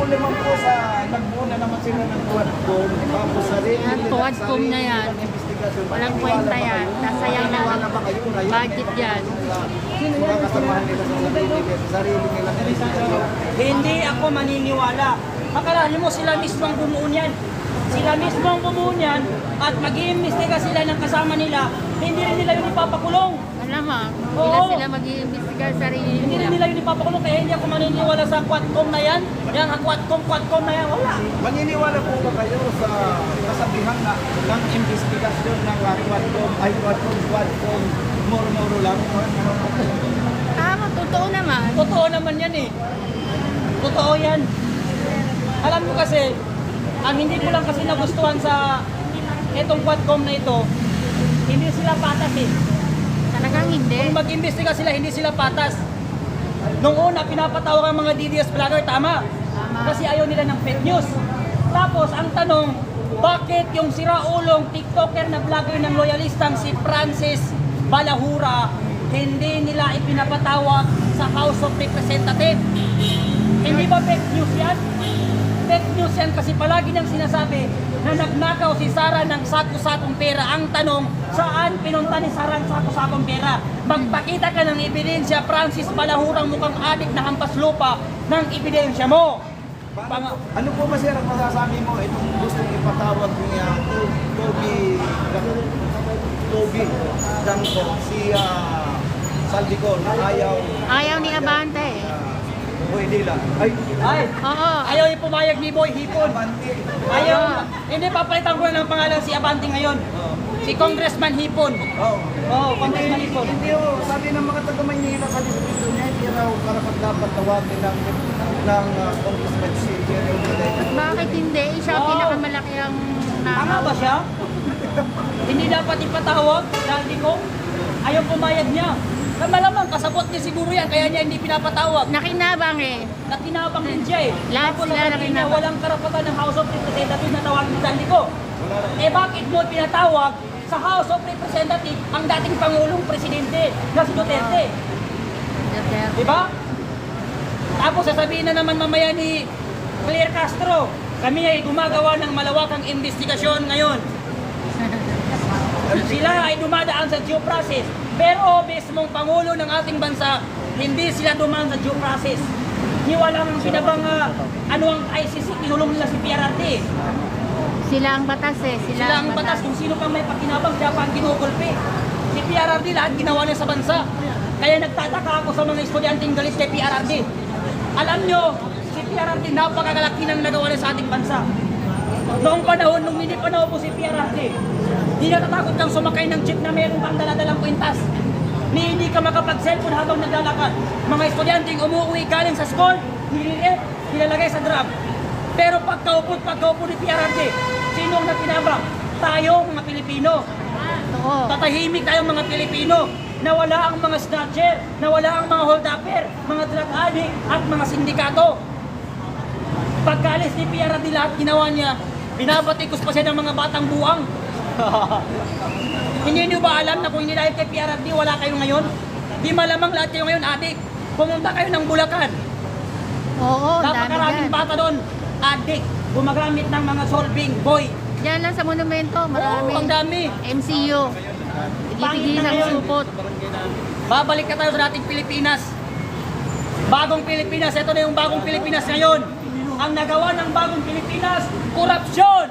naman po sa nagmuna naman sila ng Quadcom, tapos sarili Yan, Quadcom na yan. Walang kwenta yan. Nasayang na budget yan. Mga kasamahan nila sa sarili nila. Hindi ako maniniwala. Akalain mo sila mismo ang bumuo niyan. Sila mismo ang bumuo niyan at mag-iimbestiga sila ng kasama nila. Hindi rin nila yun ipapakulong. Malamang, Oo. sila sila mag-iimbestiga sa sarili Hindi rin nila. nila yun ipapakulong kaya hindi ako maniniwala sa Quadcom na yan. Yan ang Quadcom na yan. Wala. Maniniwala po ba kayo sa kasabihan na ng investigasyon ng Quadcom, moro-moro lang? Tama, totoo naman. Totoo naman yan eh. Totoo yan. Alam mo kasi, ang hindi ko lang kasi nagustuhan sa itong Quadcom na ito, hindi sila patas eh. Talagang hindi. Kung mag-imbestiga sila, hindi sila patas. Nung una, pinapatawag ang mga DDS vlogger, tama. Kasi ayaw nila ng fake news. Tapos, ang tanong, bakit yung siraulong TikToker na vlogger ng loyalistang si Francis Balahura, hindi nila ipinapatawag sa House of Representatives? Hindi ba fake news yan? Fake news yan kasi palagi niyang sinasabi na nagnakaw si Sara ng sako-sakong pera. Ang tanong, saan pinunta ni Sara ang sako-sakong pera? Magpakita ka ng ebidensya, Francis Balahurang mukhang adik na hampas lupa ng ebidensya mo. Ano po ba sir ang masasabi mo itong gustong ipatawag niya Toby Danco si Saldico na Ayaw ni Abante. pwede lang. Ay, Oo. ayaw yung pumayag ni Boy Hipon. Ayaw, hindi papalitan ko na ng pangalan si Abante ngayon. Si Congressman Hipon. Oo, Congressman Hipon. Hindi ho, sabi ng mga taga-Maynila sa distrito niya, hindi raw karapat dapat tawagin ng Congressman si Jerry Rodríguez. At bakit hindi? Siya ang Oo. pinakamalaki ang Tama ba siya? Hindi dapat ipatawag, dahil ko. Ayaw pumayag niya. Malamang kasabot niya siguro yan, kaya niya hindi pinapatawag. Nakinabang eh. Nakinabang din siya eh. Lahat Tapos sila sasabihin niya, nakinabang. walang karapatan ng House of Representatives na tawagin ni Sandy ko. Eh bakit mo pinatawag sa House of Representatives ang dating Pangulong Presidente na si Duterte? Di ba? Tapos sasabihin na naman mamaya ni Claire Castro, kami ay gumagawa ng malawakang investigasyon ngayon. Sila ay dumadaan sa due process. Pero mismong Pangulo ng ating bansa, hindi sila dumaan sa due process. Ni walang pinabang ano ang ICC, kinulong nila si PRRD. Sila ang batas eh. Sila ang batas, kung sino pang may pakinabang, siya pa ang kinugulpi. Si PRRD, lahat ginawa niya sa bansa. Kaya nagtataka ako sa mga estudyanteng galit kay PRRD. Alam nyo, si PRRD napakagalaki ng nagawa niya sa ating bansa. Noong panahon, nung hindi pa naupo si PRRD, di natatakot kang sumakay ng jeep na meron kang daladalang kwintas. Hindi ka makapag-cellphone habang naglalakad. Mga estudyanteng umuwi galing sa school, nililip, nilalagay sa drum. Pero pagkaupo ni PRRD, sinong nakinabang? Tayo, mga Pilipino. Oo. Tatahimik tayo mga Pilipino. Nawala ang mga snatcher, nawala ang mga hold-upper, mga drug addict at mga sindikato. Pagkalis ni PRRD lahat ginawa niya, binabatikos pa siya ng mga batang buwang. Hindi niyo ba alam na kung hindi dahil kay PRRD wala kayo ngayon? Di malamang lahat kayo ngayon adik. Pumunta kayo ng Bulacan. Oo, ang dami Napakaraming dyan. bata doon, adik. Gumagamit ng mga solving boy. Diyan lang sa monumento, marami. Oo, ang dami. MCU. Pigil na ng ngayon. supot. Babalik ka tayo sa dating Pilipinas. Bagong Pilipinas, ito na yung bagong Pilipinas ngayon. Ang nagawa ng bagong Pilipinas, korupsyon.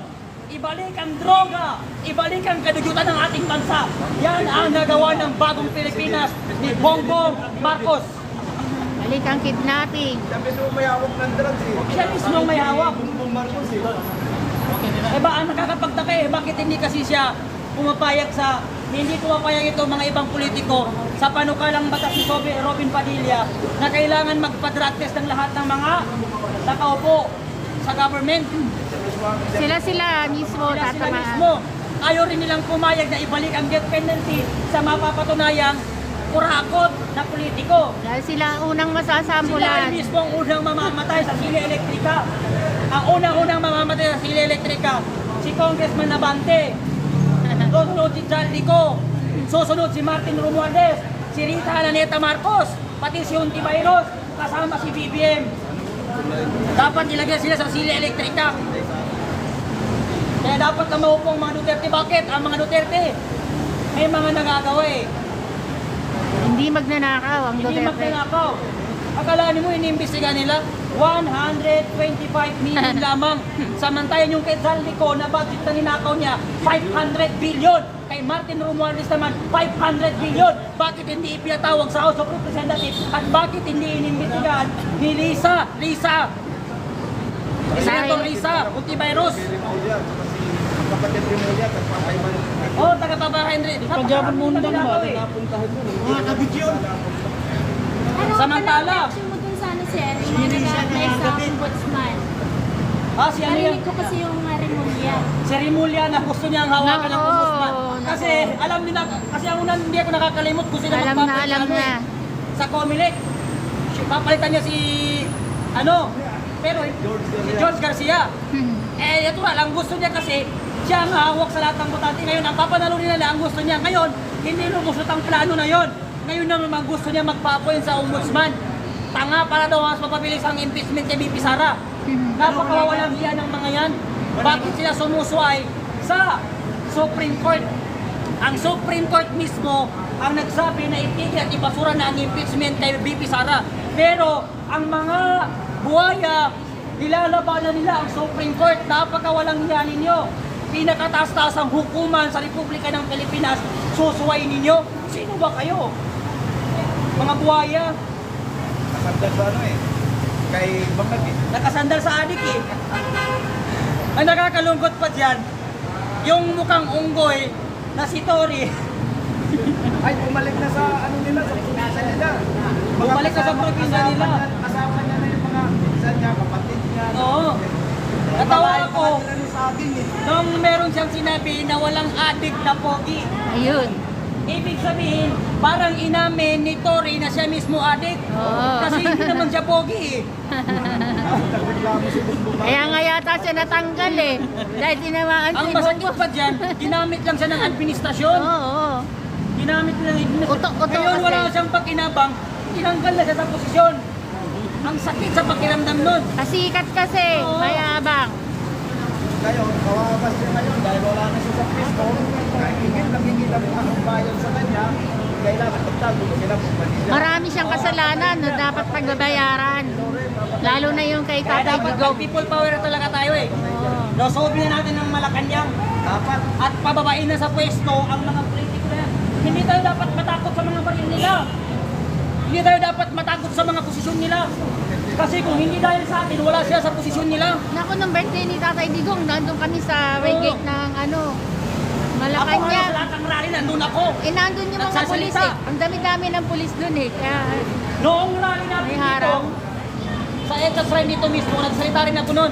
Ibalik ang droga, ibalik ang kadugyutan ng ating bansa. Yan ang nagawa ng bagong Pilipinas ni Bongbong Marcos. Balik ang kidnapping. Siya mismo may hawak ng drugs eh. Siya mismo may hawak. Bongbong Marcos eh. Eh ba, ang nakakapagtaka eh, bakit hindi kasi siya hindi pumapayag ito mga ibang politiko sa panukalang batas ni Robin Padilla na kailangan magpa-drug test ng lahat ng mga nakaupo sa government. Sila mismo Sila tatamaan. mismo. Ayaw rin nilang pumayag na ibalik ang death penalty sa mapapatunayang kurakot na politiko. Dahil sila ang unang Sila masasampulan. mismo ang unang mamamatay sa sili elektrika. Ang unang mamamatay sa sili elektrika, si Congressman Abante. Susunod si Jaldico. Susunod si Martin Romualdez. Si Rita Ananeta Marcos. Pati si Unti Bayros. Kasama si BBM. Dapat ilagay sila sa sili elektrika. Kaya dapat na maupo ang mga Duterte. Bakit? Ang mga Duterte, may mga nagagawa eh. Hindi magnanakaw ang Hindi Duterte. magnanakaw. Akala mo iniimbestiga nila? 125 million lamang. Samantayan yung kay Zaldico na budget na ninakaw niya, 500 billion. Kay Martin Romualdez naman, 500 billion. Bakit hindi ipinatawag sa House of Representatives? At bakit hindi inimbestigahan ni Lisa? Senator Lisa Utibayros. Ang kapatid Rimulya, kapatid Oh, taga-Papa Henry. Pagyaman mo na ba? mga kabidyo. Samantala. Ano mo dun sa ano, sir? Yung nag-apply sa ombudsman. Ah, si ano yan? Narinig ko kasi yung Rimulya. Si Rimulya na gusto niyang hawakan ng Nako, ombudsman. nako. Kasi alam nila, kasi ang unang hindi ako nakakalimot kung sino Alam na, magpapalit alam ano na. eh, sa Comelec. Papalitan niya si ano, pero si George Garcia. Eh, ito nga lang gusto niya kasi siya ang hawak sa lahat ng botante. Ngayon, ang papanalo nila ang gusto niya. Ngayon, hindi lumusot ang plano na yon. Ngayon naman gusto niya magpa-appoint sa ombudsman. Tanga para daw mas mapabilis ang impeachment kay BP Sara. Napakawawalang hiya ng mga yan. Bakit sila sumusuay sa Supreme Court? Ang Supreme Court mismo ang nagsabi na itigil at ibasura na ang impeachment kay BP Sara. Pero ang mga buhaya, nilalabanan nila ang Supreme Court. Napakawalang hiya ninyo. Pinakataas-taas ang hukuman sa Republika ng Pilipinas, susuway ninyo. Sino ba kayo? Mga buhaya, Kasagdag sa ano eh. Kay Bangag eh. nakasandal sa adik eh. Ang nakakalungkot pa dyan, yung mukhang unggoy na si Tori, Ay, bumalik na sa ano nila, sa probinsya nila. Bumalik na sa probinsya nila. Kasama niya na yung mga pinsan niya, kapatid niya. oo. Natawa ako Nila sa atin eh. nung meron siyang sinabi na walang adik na pogi. Ayun. Ibig sabihin, parang inamin ni Tori na siya mismo adik. Oo. Kasi hindi naman siya pogi eh. Nagreklamo si Bongbong. Kaya nga yata siya natanggal eh. Dahil tinamaan Ang si masakit Bongbong. pa dyan, ginamit lang siya ng administrasyon. Oo. Ginamit lang ng administrasyon. Utok-utok Ngayon wala kasi. siyang pakinabang, tinanggal na siya sa posisyon. Ang sakit sa pakiramdam nun. Kasikat kasi. Oo. Mayabang. Ngayon, kawawa siya ngayon dahil wala na siya sa pwesto. Kahit higit ang ang bayan sa kanya, kailangan magtago sila sa Manila. Marami siyang kasalanan na dapat pagbabayaran. Lalo na yung kay Kaya Tatay dapat Digong. people power talaga tayo eh. Oo. Losobin na natin ng Malacanang Dapat, at pababain na sa pwesto ang mga politiko na yan. Hindi tayo dapat matakot sa mga baril nila. Hindi tayo dapat matakot sa mga posisyon nila. Kasi kung hindi dahil sa atin, wala siya sa posisyon nila. Naku, nung birthday ni Tatay Digong, nandun kami sa Waygate ng Ako nga sa Malacanang. lahat ng rally, nandun ako. Eh, nandun yung mga pulis Nagsasalita. eh. Ang dami-dami ng pulis dun eh. Kaya, Noong rally natin May dito, harang. sa Etas Ride dito mismo, nagsalita rin ako nun.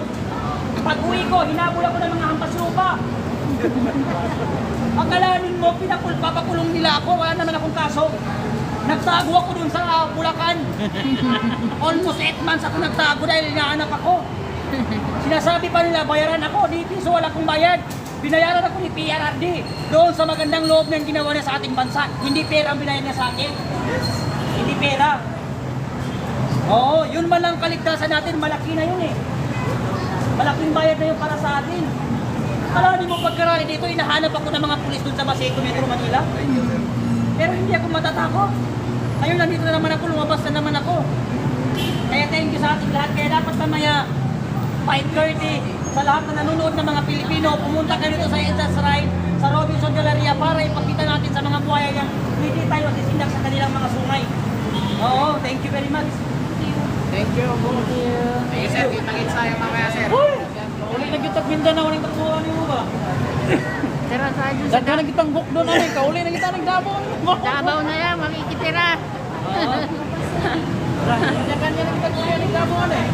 Pag uwi ko, hinabol ako ng mga hampas lupa. Akalanin mo, papakulong nila ako, wala naman akong kaso. Nagtago ako dun sa Bulacan. Almost 8 months ako nagtago dahil hinahanap ako. Sinasabi pa nila, bayaran ako, di piso wala akong bayad. Binayaran ako ni PRRD doon sa magandang loob ng ginawa niya sa ating bansa. Hindi pera ang binayad niya sa akin. Hindi pera. Oo, yun man lang kaligtasan natin, malaki na yun eh. Malaking bayad na yun para sa atin. Alam mo pagkarali dito, inahanap ako ng mga pulis doon sa Baseco, Metro Manila. Pero hindi ako matatakot. Ngayon nandito na naman ako, lumabas na naman ako. Kaya thank you sa ating lahat. Kaya dapat mamaya 5:30 sa lahat na nanonood ng mga Pilipino, pumunta kayo dito sa Etas Ride, sa Robinson Galleria para ipakita natin sa mga buhaya yan, hindi tayo sisindak sa kanilang mga sungay. Oo, thank you very much. thank you. Sige sir, kita-kits tayo mamaya sir. Uli na kitang Mindanao, uling tatuan mo ba? tira tayo dun sa Daghan kitang book doon ano, kauli na kita nagdabo. Davao na yan, makikitira. Daghan niya nagdabo ano eh.